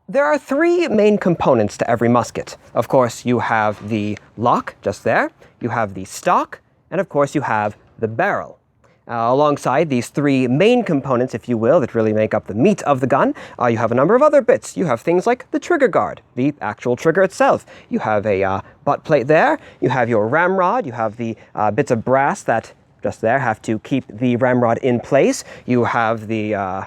There are three main components to every musket. Of course, you have the lock, just there, you have the stock, and of course you have the barrel. Alongside these three main components, if you will, that really make up the meat of the gun, you have a number of other bits. You have things like the trigger guard, the actual trigger itself. You have a butt plate there, you have your ramrod, you have the bits of brass that, just there, have to keep the ramrod in place. You have the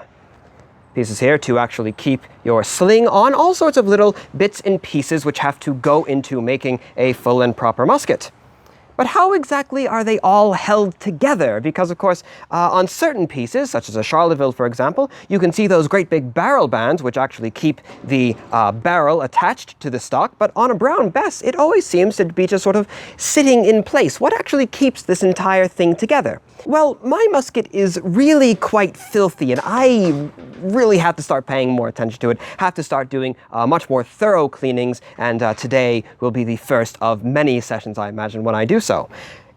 pieces here to actually keep your sling on, all sorts of little bits and pieces which have to go into making a full and proper musket. But how exactly are they all held together? Because, of course, on certain pieces, such as a Charleville, for example, you can see those great big barrel bands which actually keep the barrel attached to the stock. But on a Brown Bess, it always seems to be just sort of sitting in place. What actually keeps this entire thing together? Well, my musket is really quite filthy, and I really have to start paying more attention to it, have to start doing much more thorough cleanings, and today will be the first of many sessions, I imagine, when I do so.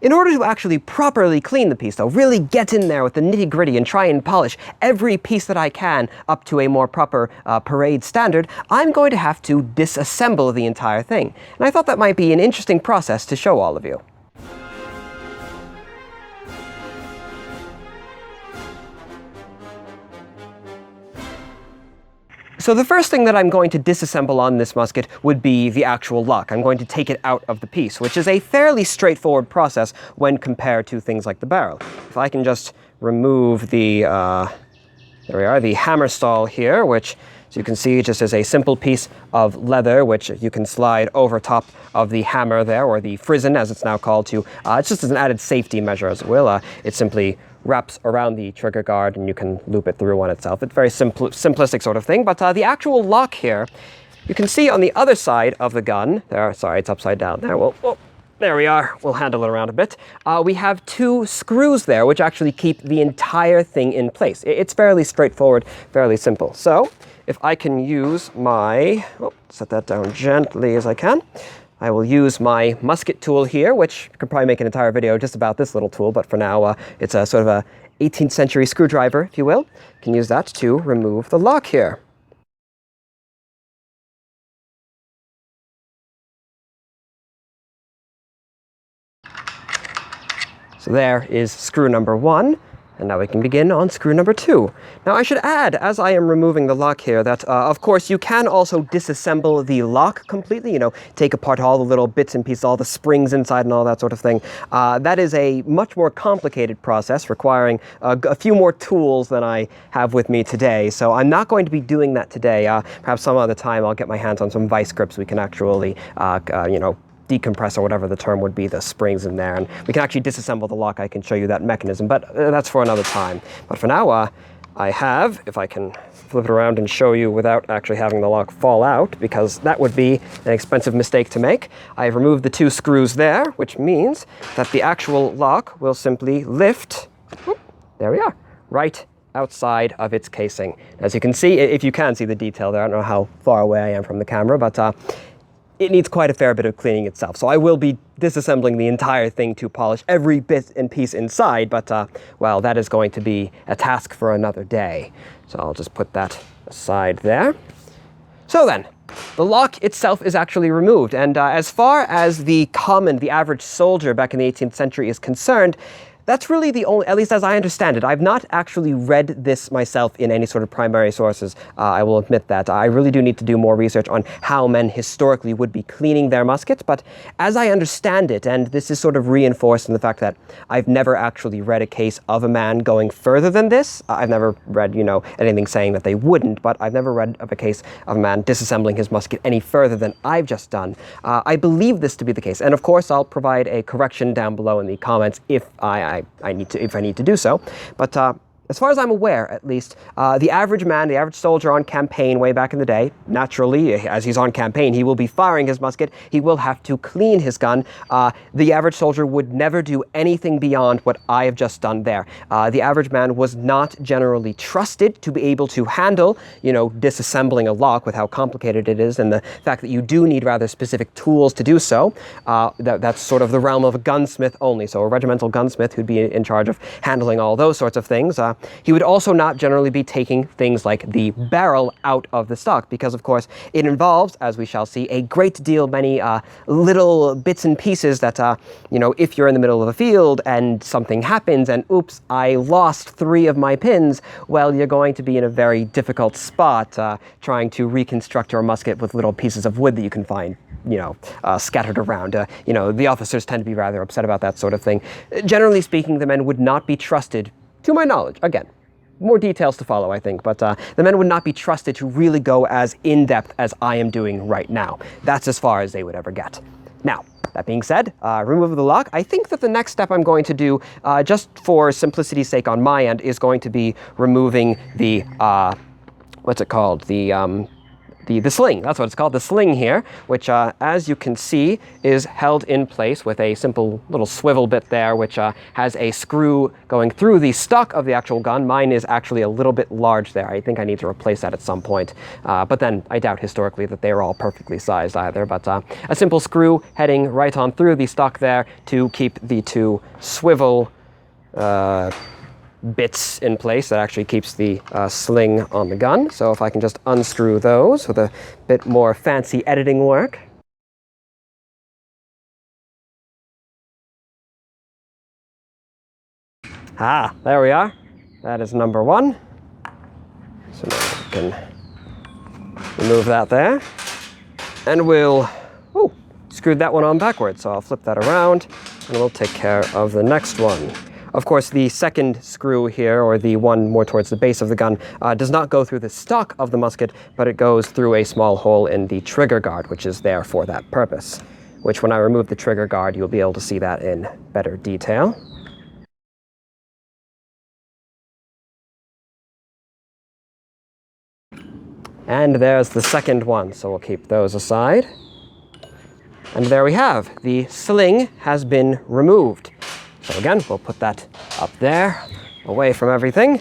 In order to actually properly clean the piece, though, really get in there with the nitty-gritty and try and polish every piece that I can up to a more proper parade standard, I'm going to have to disassemble the entire thing. And I thought that might be an interesting process to show all of you. So the first thing that I'm going to disassemble on this musket would be the actual lock. I'm going to take it out of the piece, which is a fairly straightforward process when compared to things like the barrel. If I can just remove the, there we are, the hammer stall here, which, as you can see, just is a simple piece of leather, which you can slide over top of the hammer there, or the frizzen, as it's now called, to, it's just as an added safety measure, as it will. It simply wraps around the trigger guard and you can loop it through on itself. It's a very simplistic sort of thing, but the actual lock here, you can see on the other side of the gun, there, sorry, it's upside down there. Well, there we are. We'll handle it around a bit. We have two screws there, which actually keep the entire thing in place. It's fairly straightforward, fairly simple. So if I can use my, set that down gently as I can. I will use my musket tool here, which could probably make an entire video just about this little tool, but for now it's a sort of a 18th century screwdriver, if you will. You can use that to remove the lock here. So there is screw number one. And now we can begin on screw number two. Now I should add, as I am removing the lock here, that of course you can also disassemble the lock completely, take apart all the little bits and pieces, all the springs inside and all that sort of thing. That is a much more complicated process, requiring a few more tools than I have with me today. So I'm not going to be doing that today. Perhaps some other time I'll get my hands on some vice grips we can actually, decompress, or whatever the term would be, the springs in there, and we can actually disassemble the lock. I can show you that mechanism, but that's for another time. But for now, I have, if I can flip it around and show you without actually having the lock fall out, because that would be an expensive mistake to make, I've removed the two screws there, which means that the actual lock will simply lift, there we are, right outside of its casing. As you can see, if you can see the detail there, I don't know how far away I am from the camera, but it needs quite a fair bit of cleaning itself. So I will be disassembling the entire thing to polish every bit and piece inside, but well, that is going to be a task for another day. So I'll just put that aside there. So then, the lock itself is actually removed, and as far as the average soldier back in the 18th century is concerned, that's really the only, at least as I understand it. I've not actually read this myself in any sort of primary sources, I will admit that. I really do need to do more research on how men historically would be cleaning their muskets, but as I understand it, and this is sort of reinforced in the fact that I've never actually read a case of a man going further than this. I've never read, anything saying that they wouldn't, but I've never read of a case of a man disassembling his musket any further than I've just done. I believe this to be the case, and of course I'll provide a correction down below in the comments if I need to do so. But as far as I'm aware, at least, the average man, the average soldier on campaign way back in the day, naturally, as he's on campaign, he will be firing his musket. He will have to clean his gun. The average soldier would never do anything beyond what I have just done there. The average man was not generally trusted to be able to handle, disassembling a lock with how complicated it is, and the fact that you do need rather specific tools to do so. That's sort of the realm of a gunsmith only. So a regimental gunsmith who'd be in charge of handling all those sorts of things. he would also not generally be taking things like the barrel out of the stock, because of course it involves, as we shall see, a great deal many little bits and pieces that, you know, if you're in the middle of a field and something happens and oops, I lost 3 of my pins, well, you're going to be in a very difficult spot trying to reconstruct your musket with little pieces of wood that you can find, you know, scattered around. You know, the officers tend to be rather upset about that sort of thing. Generally speaking, the men would not be trusted, to my knowledge, again, more details to follow, I think, but the men would not be trusted to really go as in-depth as I am doing right now. That's as far as they would ever get. Now, that being said, remove the lock. I think that the next step I'm going to do, just for simplicity's sake on my end, is going to be removing the, what's it called? The sling, that's what it's called, the sling here, which as you can see is held in place with a simple little swivel bit there, which has a screw going through the stock of the actual gun. Mine is actually a little bit large there. I think I need to replace that at some point. But then I doubt historically that they are all perfectly sized either. But a simple screw heading right on through the stock there to keep the 2 swivel bits in place that actually keeps the sling on the gun. So if I can just unscrew those with a bit more fancy editing work. Ah, there we are. That is number 1. So now we can remove that there. And we'll, screwed that one on backwards. So I'll flip that around and we'll take care of the next one. Of course, the second screw here, or the one more towards the base of the gun, does not go through the stock of the musket, but it goes through a small hole in the trigger guard, which is there for that purpose. Which, when I remove the trigger guard, you'll be able to see that in better detail. And there's the second one, so we'll keep those aside. And there we have, the sling has been removed. So again, we'll put that up there, away from everything.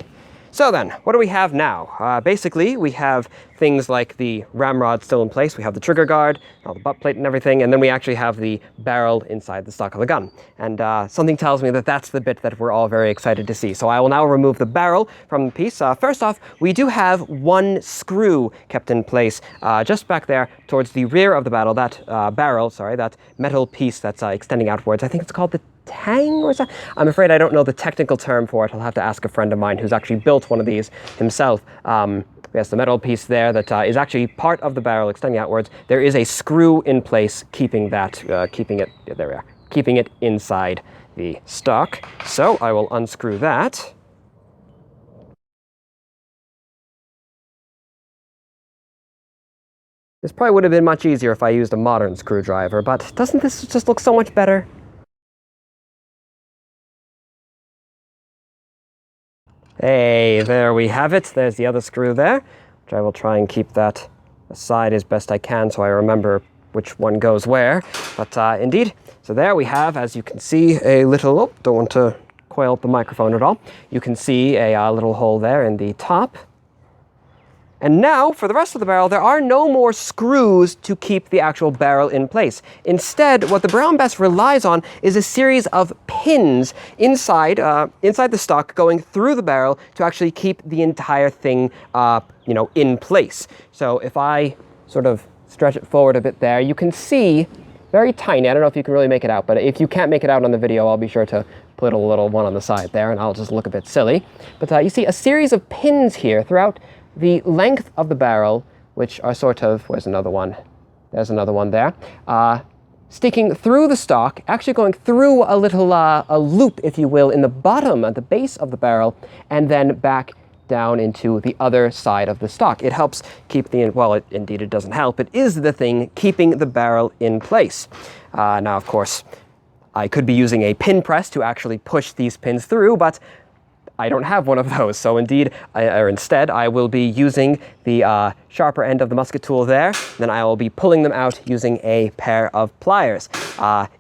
So then, what do we have now? Basically, we have things like the ramrod still in place. We have the trigger guard, all the butt plate and everything, and then we actually have the barrel inside the stock of the gun. And something tells me that that's the bit that we're all very excited to see. So I will now remove the barrel from the piece. First off, we do have 1 screw kept in place just back there towards the rear of the barrel, that metal piece that's extending outwards. I think it's called the tang or something. I'm afraid I don't know the technical term for it. I'll have to ask a friend of mine who's actually built one of these himself. Yes, the metal piece there that is actually part of the barrel extending outwards. There is a screw in place keeping that, keeping it inside the stock. So I will unscrew that. This probably would have been much easier if I used a modern screwdriver, but doesn't this just look so much better? Hey, there we have it. There's the other screw there, which I will try and keep that aside as best I can so I remember which one goes where. But indeed, so there we have, as you can see, a little, don't want to coil up the microphone at all. You can see a little hole there in the top. And now, for the rest of the barrel, there are no more screws to keep the actual barrel in place. Instead, what the Brown Bess relies on is a series of pins inside the stock going through the barrel to actually keep the entire thing, in place. So if I sort of stretch it forward a bit there, you can see, very tiny, I don't know if you can really make it out, but if you can't make it out on the video, I'll be sure to put a little one on the side there, and I'll just look a bit silly. But you see a series of pins here throughout the length of the barrel, which are sort of, where's another one? There's another one there. Sticking through the stock, actually going through a little a loop, if you will, in the bottom, at the base of the barrel, and then back down into the other side of the stock. It helps keep indeed it doesn't help. It is the thing keeping the barrel in place. Now, of course, I could be using a pin press to actually push these pins through, but I don't have one of those, so instead I will be using the sharper end of the musket tool there. Then I will be pulling them out using a pair of pliers.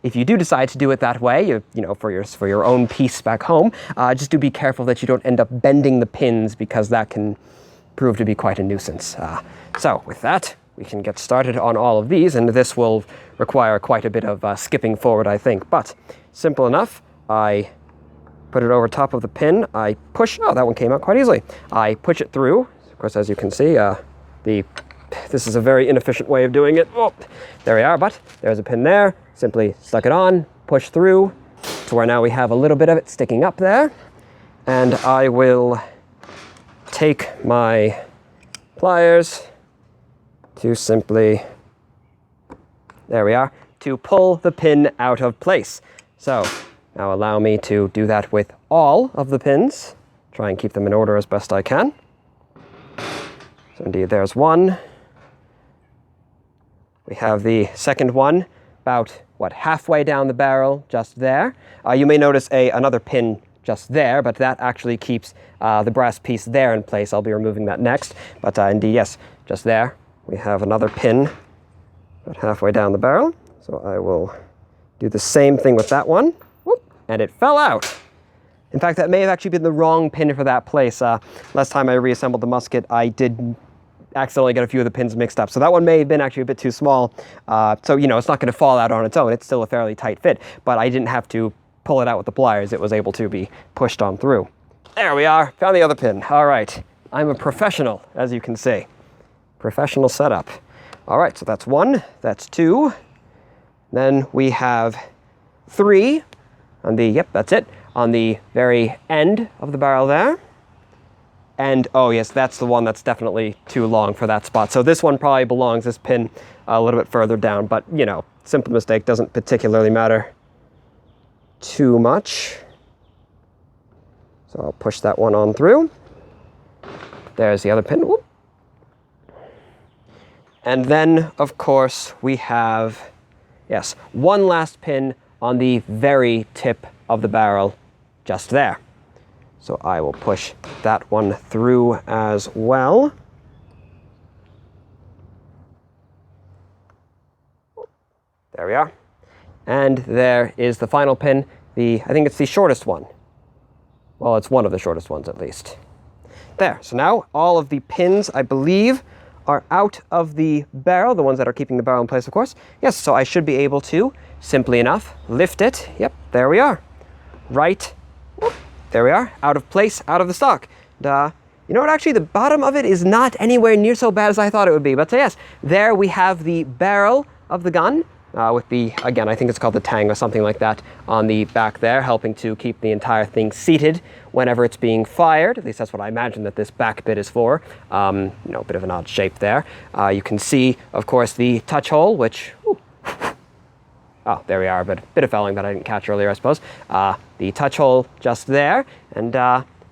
If you do decide to do it that way, for your own piece back home, just do be careful that you don't end up bending the pins, because that can prove to be quite a nuisance. So with that, we can get started on all of these, and this will require quite a bit of skipping forward, I think. But simple enough. I put it over top of the pin. I push, oh, that one came out quite easily. I push it through. Of course, as you can see, this is a very inefficient way of doing it. Oh, there we are, but there's a pin there. Simply stuck it on, push through to where now we have a little bit of it sticking up there. And I will take my pliers to simply, there we are, to pull the pin out of place. So now allow me to do that with all of the pins. Try and keep them in order as best I can. So indeed, there's one. We have the second one about, what, halfway down the barrel, just there. You may notice another pin just there, but that actually keeps the brass piece there in place. I'll be removing that next. But indeed, yes, just there. We have another pin about halfway down the barrel. So I will do the same thing with that one. Whoop, and it fell out. In fact, that may have actually been the wrong pin for that place. Last time I reassembled the musket, I did accidentally get a few of the pins mixed up. So that one may have been actually a bit too small. So, you know, it's not going to fall out on its own. It's still a fairly tight fit. But I didn't have to pull it out with the pliers. It was able to be pushed on through. There we are. Found the other pin. All right. I'm a professional, as you can see. Professional setup. All right, so that's one. That's two. Then we have three on the, yep, that's it, on the very end of the barrel there. And, oh yes, that's the one that's definitely too long for that spot. So this one probably belongs, this pin, a little bit further down. But, you know, simple mistake, doesn't particularly matter too much. So I'll push that one on through. There's the other pin. Whoop. And then, of course, we have, yes, one last pin on the very tip of the barrel, just there. So I will push that one through as well. There we are. And there is the final pin. I think it's the shortest one. Well, it's one of the shortest ones at least. There, so now all of the pins, I believe, are out of the barrel, the ones that are keeping the barrel in place, of course. Yes, so I should be able to, simply enough, lift it. Yep, there we are. Right, whoop, there we are, out of place, out of the stock. And, you know what, actually, the bottom of it is not anywhere near so bad as I thought it would be. But so yes, there we have the barrel of the gun. With the, again, I think it's called the tang or something like that on the back there, helping to keep the entire thing seated whenever it's being fired. At least that's what I imagine that this back bit is for. You know, a bit of an odd shape there. You can see, of course, the touch hole, which, ooh, oh, there we are, but a bit of fouling that I didn't catch earlier, I suppose. The touch hole just there, and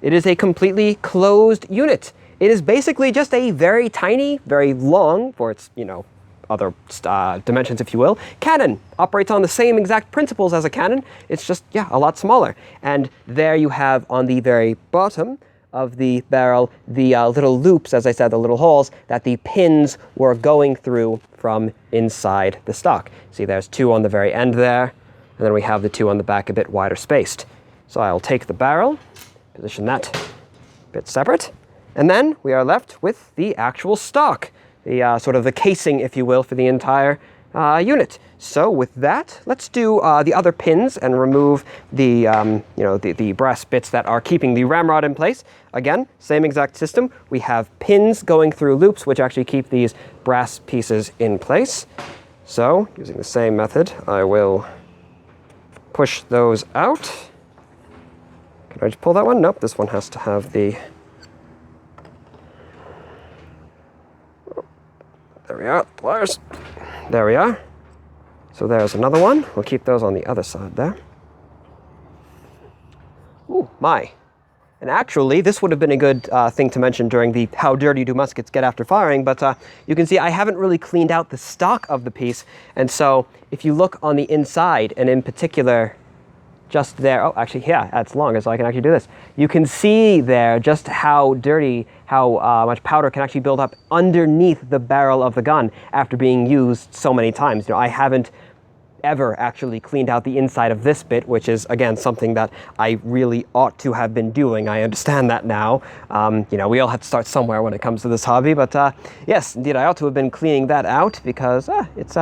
it is a completely closed unit. It is basically just a very tiny, very long, for its, you know, other dimensions, if you will. Cannon operates on the same exact principles as a cannon. It's just, yeah, a lot smaller. And there you have on the very bottom of the barrel the little loops, as I said, the little holes that the pins were going through from inside the stock. See, there's two on the very end there, and then we have the two on the back a bit wider spaced. So I'll take the barrel, position that a bit separate, and then we are left with the actual stock. The sort of the casing, if you will, for the entire unit. So with that, let's do the other pins and remove the, you know, the brass bits that are keeping the ramrod in place. Again, same exact system. We have pins going through loops, which actually keep these brass pieces in place. So using the same method, I will push those out. Can I just pull that one? Nope, this one has to have the... There we are, pliers. There we are. So there's another one. We'll keep those on the other side there. Ooh, my. And actually, this would have been a good thing to mention during the how dirty do muskets get after firing, but you can see I haven't really cleaned out the stock of the piece. And so if you look on the inside, and in particular, just there, oh, actually, yeah, it's longer, so I can actually do this. You can see there just how dirty, how much powder can actually build up underneath the barrel of the gun after being used so many times. You know, I haven't ever actually cleaned out the inside of this bit, which is, again, something that I really ought to have been doing. I understand that now. You know, we all have to start somewhere when it comes to this hobby, but yes, indeed, I ought to have been cleaning that out because it's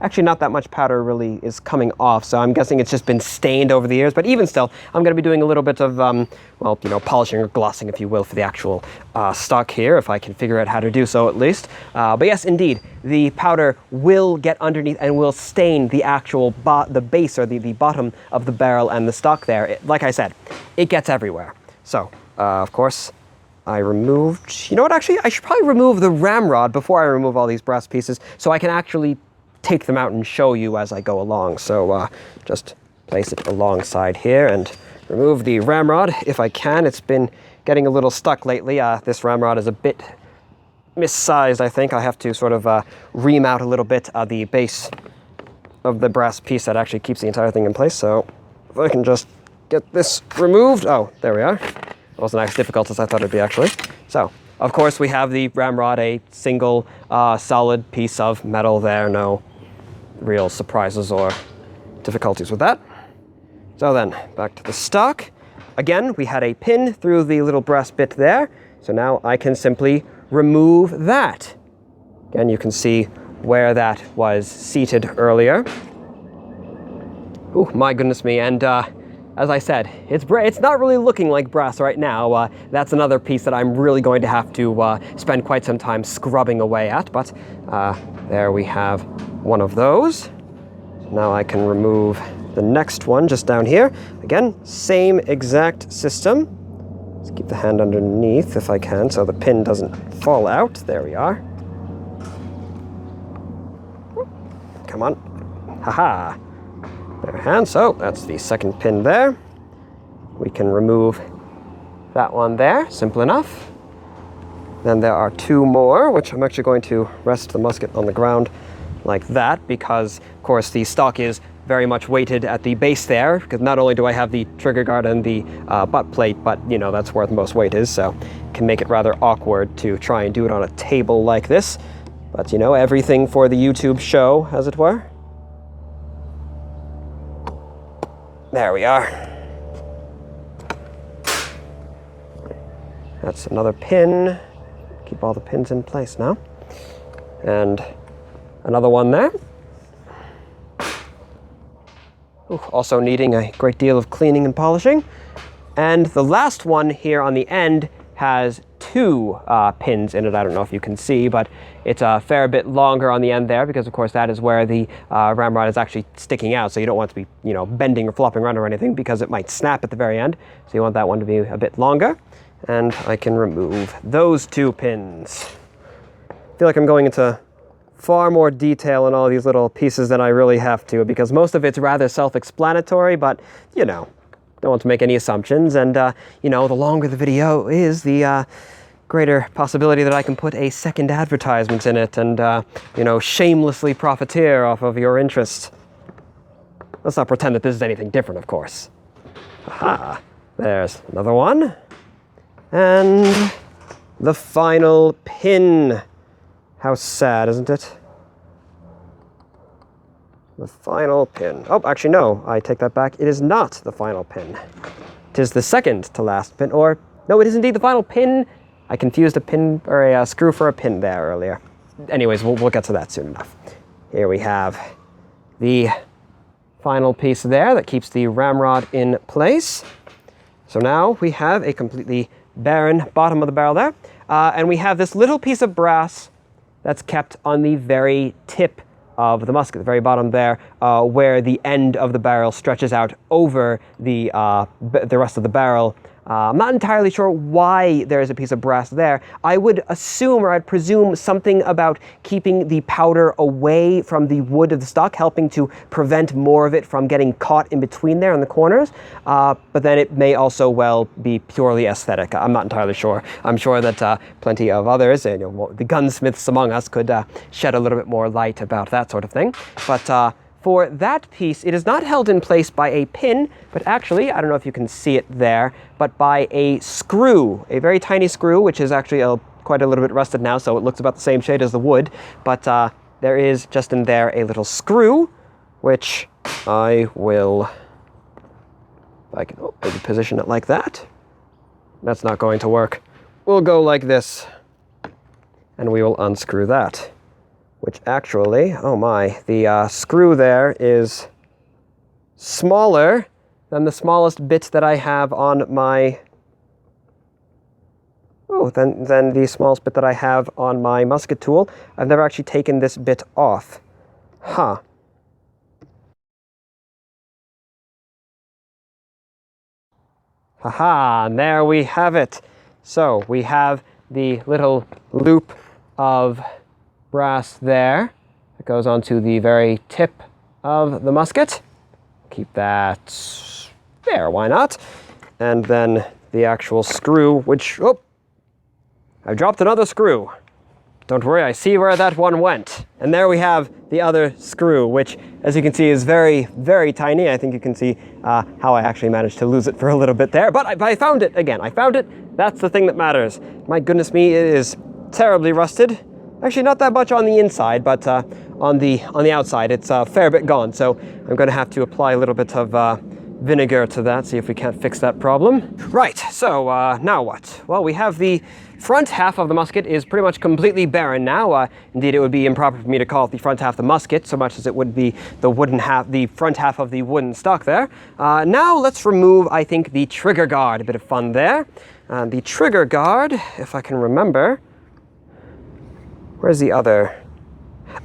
Actually, not that much powder really is coming off, so I'm guessing it's just been stained over the years. But even still, I'm going to be doing a little bit of, well, you know, polishing or glossing, if you will, for the actual stock here, if I can figure out how to do so at least. But yes, indeed, the powder will get underneath and will stain the actual the base or the bottom of the barrel and the stock there. Like I said, it gets everywhere. So, of course, I removed, you know what, actually, I should probably remove the ramrod before I remove all these brass pieces so I can actually take them out and show you as I go along. So just place it alongside here and remove the ramrod if I can. It's been getting a little stuck lately. This ramrod is a bit missized, I think. I have to sort of ream out a little bit the base of the brass piece that actually keeps the entire thing in place. So if I can just get this removed. Oh, there we are. It wasn't as difficult as I thought it'd be, actually. So, of course, we have the ramrod, a single solid piece of metal there. No real surprises or difficulties with that. So then, back to the stock. Again, we had a pin through the little brass bit there. So now I can simply remove that. Again, you can see where that was seated earlier. Oh, my goodness me. And as I said, it's not really looking like brass right now. That's another piece that I'm really going to have to spend quite some time scrubbing away at. But there we have one of those. Now I can remove the next one just down here. Again, same exact system. Let's keep the hand underneath if I can so the pin doesn't fall out. There we are. Come on. Haha. There, hand. So that's the second pin there. We can remove that one there. Simple enough. Then there are two more, which I'm actually going to rest the musket on the ground like that because, of course, the stock is very much weighted at the base there because not only do I have the trigger guard and the butt plate, but, you know, that's where the most weight is, so it can make it rather awkward to try and do it on a table like this. But, you know, everything for the YouTube show, as it were. There we are. That's another pin. Keep all the pins in place now. And another one there. Ooh, also needing a great deal of cleaning and polishing. And the last one here on the end has two pins in it. I don't know if you can see, but it's a fair bit longer on the end there because, of course, that is where the ramrod is actually sticking out. So you don't want to be, you know, bending or flopping around or anything because it might snap at the very end. So you want that one to be a bit longer. And I can remove those two pins. I feel like I'm going into far more detail in all these little pieces than I really have to because most of it's rather self-explanatory, but, you know, don't want to make any assumptions. And, you know, the longer the video is, the greater possibility that I can put a second advertisement in it and, you know, shamelessly profiteer off of your interest. Let's not pretend that this is anything different, of course. Aha, there's another one. And the final pin. How sad, isn't it? The final pin. Oh, actually, no, I take that back. It is not the final pin. It is the second to last pin, or no, it is indeed the final pin. I confused a pin or a screw for a pin there earlier. Anyways, we'll get to that soon enough. Here we have the final piece there that keeps the ramrod in place. So now we have a completely barren bottom of the barrel there, and we have this little piece of brass that's kept on the very tip of the musket, the very bottom there, where the end of the barrel stretches out over the rest of the barrel. I'm not entirely sure why there's a piece of brass there. I would assume, or I'd presume, something about keeping the powder away from the wood of the stock, helping to prevent more of it from getting caught in between there in the corners. But then it may also well be purely aesthetic. I'm not entirely sure. I'm sure that plenty of others, you know, the gunsmiths among us, could shed a little bit more light about that sort of thing. But for that piece, it is not held in place by a pin, but actually, I don't know if you can see it there, but by a screw, a very tiny screw, which is actually quite a little bit rusted now, so it looks about the same shade as the wood. But there is just in there a little screw, which I will, if I can maybe position it like that. That's not going to work. We'll go like this, and we will unscrew that. which actually, oh my, the screw there is smaller than the smallest bit that I have on my, than the smallest bit that I have on my musket tool. I've never actually taken this bit off. Huh. Haha, and there we have it. So we have the little loop of brass there that goes onto the very tip of the musket. Keep that there, why not? And then the actual screw, which, oh, I've dropped another screw. Don't worry, I see where that one went. And there we have the other screw, which, as you can see, is very, very tiny. I think you can see how I actually managed to lose it for a little bit there. But I found it again. I found it. That's the thing that matters. My goodness me, it is terribly rusted. Actually, not that much on the inside, but on the outside, it's a fair bit gone. So I'm going to have to apply a little bit of vinegar to that, see if we can't fix that problem. Right, so now what? Well, we have the front half of the musket is pretty much completely barren now. Indeed, it would be improper for me to call it the front half of the musket so much as it would be the wooden half, the front half of the wooden stock there. Now let's remove, I think, the trigger guard. A bit of fun there. The trigger guard, if I can remember. Where's the other?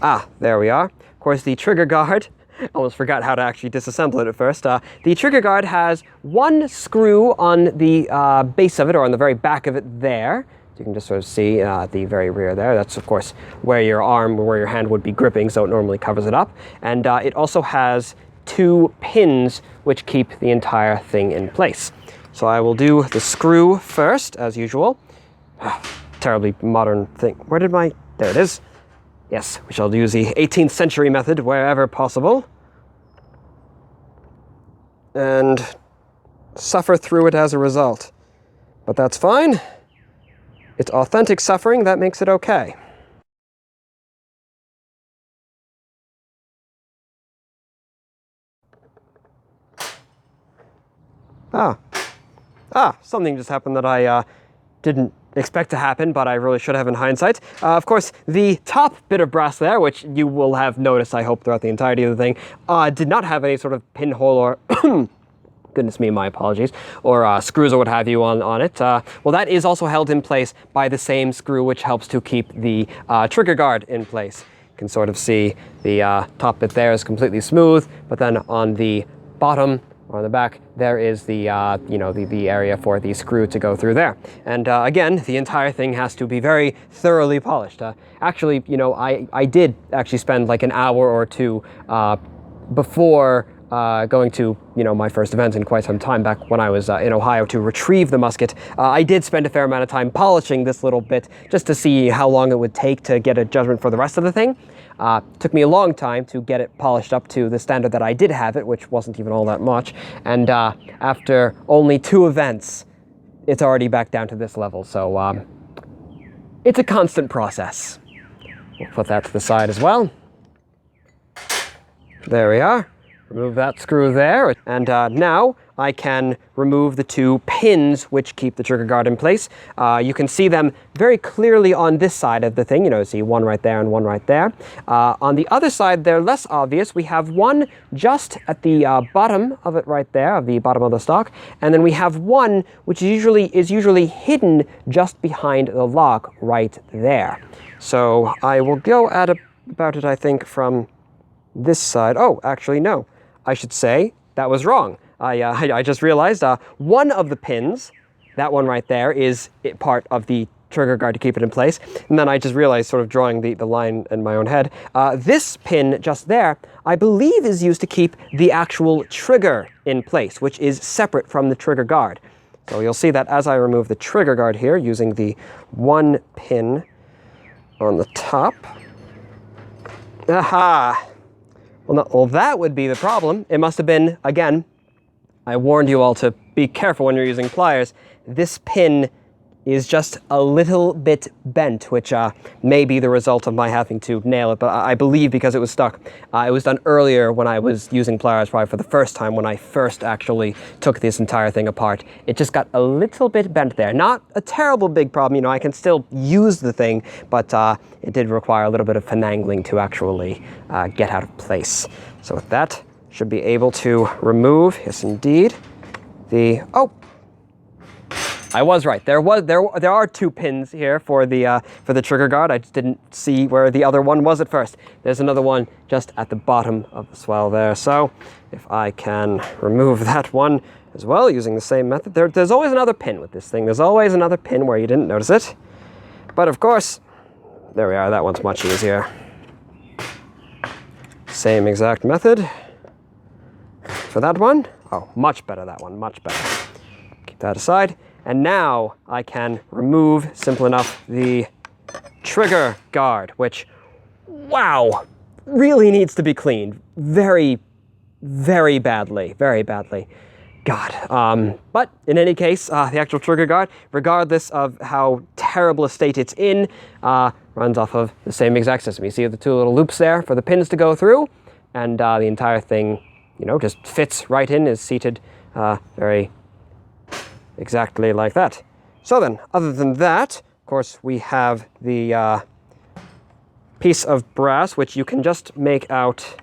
Ah, there we are. Of course, the trigger guard, almost forgot how to actually disassemble it at first. The trigger guard has one screw on the base of it, or on the very back of it there. You can just sort of see at the very rear there. That's, of course, where your arm or where your hand would be gripping, so it normally covers it up. And it also has two pins which keep the entire thing in place. So I will do the screw first, as usual. Terribly modern thing. Where did my... There it is. Yes, we shall use the 18th century method wherever possible. And suffer through it as a result. But that's fine. It's authentic suffering that makes it okay. Something just happened that I didn't expect to happen, but I really should have in hindsight. Of course, the top bit of brass there, which you will have noticed, I hope, throughout the entirety of the thing, did not have any sort of pinhole or... Goodness me, my apologies, or screws or what have you on it. Well, that is also held in place by the same screw which helps to keep the trigger guard in place. You can sort of see the top bit there is completely smooth, but then on the bottom or on the back, there is the, the area for the screw to go through there. And again, the entire thing has to be very thoroughly polished. Actually, I did actually spend like an hour or two before going to, my first event in quite some time back when I was in Ohio to retrieve the musket. I did spend a fair amount of time polishing this little bit just to see how long it would take to get a judgment for the rest of the thing. Took me a long time to get it polished up to the standard that I did have it, which wasn't even all that much. And after only 2 events, it's already back down to this level. So it's a constant process. We'll put that to the side as well. There we are. Remove that screw there, and now I can remove the 2 pins which keep the trigger guard in place. You can see them very clearly on this side of the thing, see one right there and one right there. On the other side, they're less obvious. We have one just at the bottom of it right there, of the bottom of the stock, and then we have one which is usually hidden just behind the lock right there. So I will go at about it, I think, from this side. Oh, actually, no. I should say that was wrong. I just realized one of the pins, that one right there, is part of the trigger guard to keep it in place. And then I just realized, sort of drawing the line in my own head, this pin just there, I believe is used to keep the actual trigger in place, which is separate from the trigger guard. So you'll see that as I remove the trigger guard here, using the one pin on the top. Aha! Well, that would be the problem. It must have been, again, I warned you all to be careful when you're using pliers. This pin is just a little bit bent, which may be the result of my having to nail it, but I believe because it was stuck. It was done earlier when I was using pliers, probably for the first time when I first actually took this entire thing apart. It just got a little bit bent there. Not a terrible big problem, you know, I can still use the thing, but it did require a little bit of finagling to actually get out of place. So with that, should be able to remove, yes indeed, the, oh! I was right. There are 2 pins here for the trigger guard. I just didn't see where the other one was at first. There's another one just at the bottom of the swell there. So if I can remove that one as well using the same method, there's always another pin with this thing. There's always another pin where you didn't notice it. But of course, there we are. That one's much easier. Same exact method for that one. Oh, much better that one, much better. Keep that aside. And now I can remove, simple enough, the trigger guard, which, wow, really needs to be cleaned. Very, very badly, very badly. God. But in any case, the actual trigger guard, regardless of how terrible a state it's in, runs off of the same exact system. You see the 2 little loops there for the pins to go through, and the entire thing, you know, just fits right in, is seated very exactly like that. So then, other than that, of course, we have the piece of brass, which you can just make out.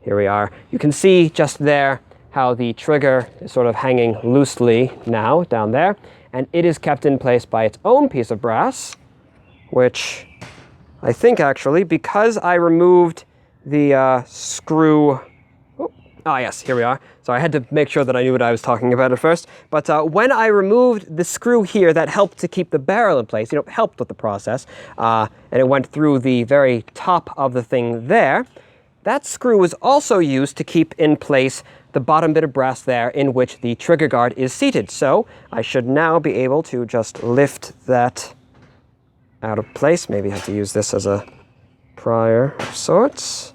Here we are. You can see just there how the trigger is sort of hanging loosely now down there, and it is kept in place by its own piece of brass, which I think actually, because I removed the screw. Ah, yes, here we are. So I had to make sure that I knew what I was talking about at first. But when I removed the screw here that helped to keep the barrel in place, you know, helped with the process, and it went through the very top of the thing there, that screw was also used to keep in place the bottom bit of brass there in which the trigger guard is seated. So I should now be able to just lift that out of place. Maybe I have to use this as a prior of sorts.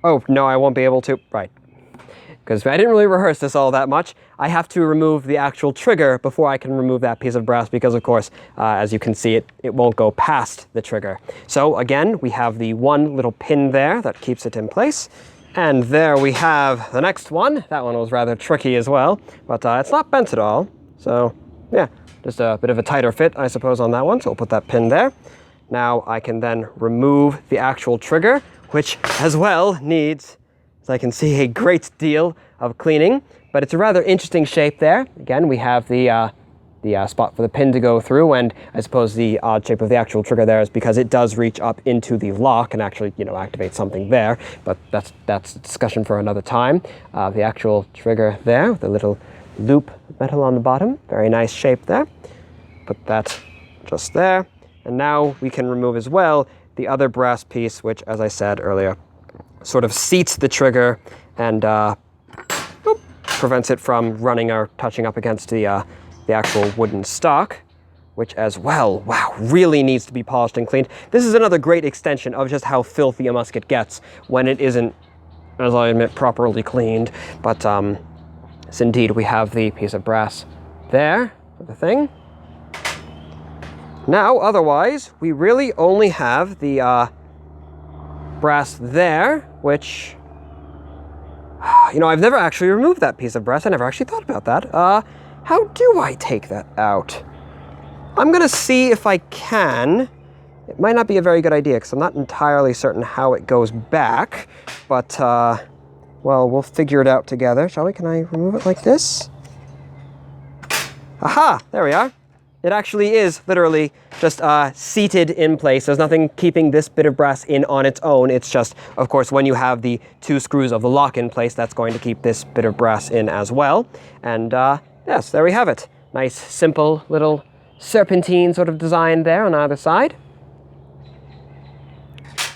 Oh, no, I won't be able to. Right. Because I didn't really rehearse this all that much. I have to remove the actual trigger before I can remove that piece of brass because, of course, as you can see, it won't go past the trigger. So, again, we have the 1 little pin there that keeps it in place. And there we have the next one. That one was rather tricky as well, but it's not bent at all. So, yeah, just a bit of a tighter fit, I suppose, on that one. So we'll put that pin there. Now I can then remove the actual trigger, which as well needs, as I can see, a great deal of cleaning, but it's a rather interesting shape there. Again, we have the spot for the pin to go through, and I suppose the odd shape of the actual trigger there is because it does reach up into the lock and actually, you know, activate something there, but that's a discussion for another time. The actual trigger there, with a little loop metal on the bottom, very nice shape there. Put that just there, and now we can remove as well the other brass piece, which, as I said earlier, sort of seats the trigger and prevents it from running or touching up against the actual wooden stock, which as well, wow, really needs to be polished and cleaned. This is another great extension of just how filthy a musket gets when it isn't, as I admit, properly cleaned. But yes, indeed, we have the piece of brass there for the thing. Now, otherwise, we really only have the brass there, which, you know, I've never actually removed that piece of brass. I never actually thought about that. How do I take that out? I'm gonna see if I can. It might not be a very good idea because I'm not entirely certain how it goes back, but, well, we'll figure it out together, shall we? Can I remove it like this? Aha, there we are. It actually is literally just seated in place. There's nothing keeping this bit of brass in on its own. It's just, of course, when you have the 2 screws of the lock in place, that's going to keep this bit of brass in as well. And yes, there we have it. Nice, simple little serpentine sort of design there on either side.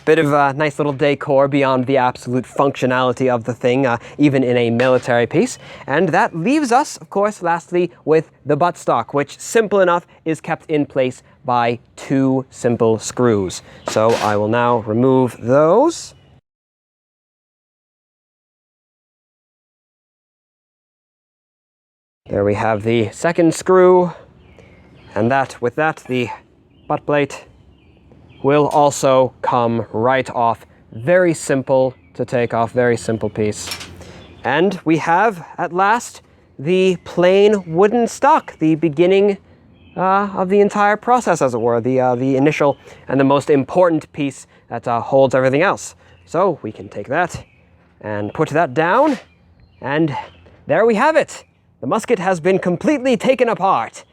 Bit of a nice little decor beyond the absolute functionality of the thing, even in a military piece. And that leaves us, of course, lastly, with the buttstock, which, simple enough, is kept in place by 2 simple screws. So I will now remove those. There we have the second screw, and with that, the butt plate will also come right off. Very simple to take off, very simple piece. And we have, at last, the plain wooden stock, the beginning of the entire process, as it were, the initial and the most important piece that holds everything else. So we can take that and put that down, and there we have it. The musket has been completely taken apart.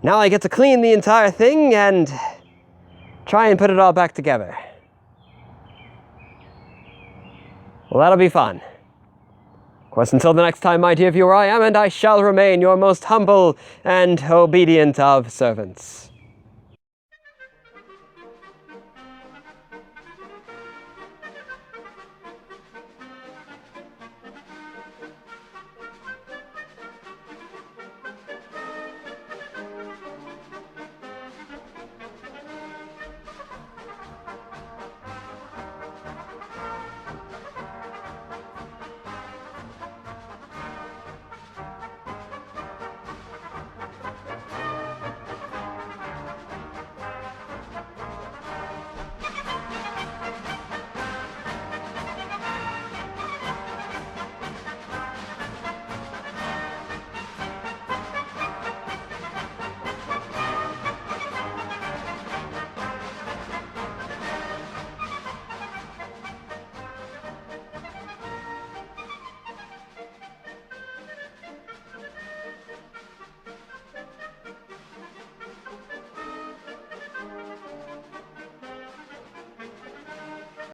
Now I get to clean the entire thing and try and put it all back together. Well, that'll be fun. Of course, until the next time, my dear viewer, I am and I shall remain your most humble and obedient of servants.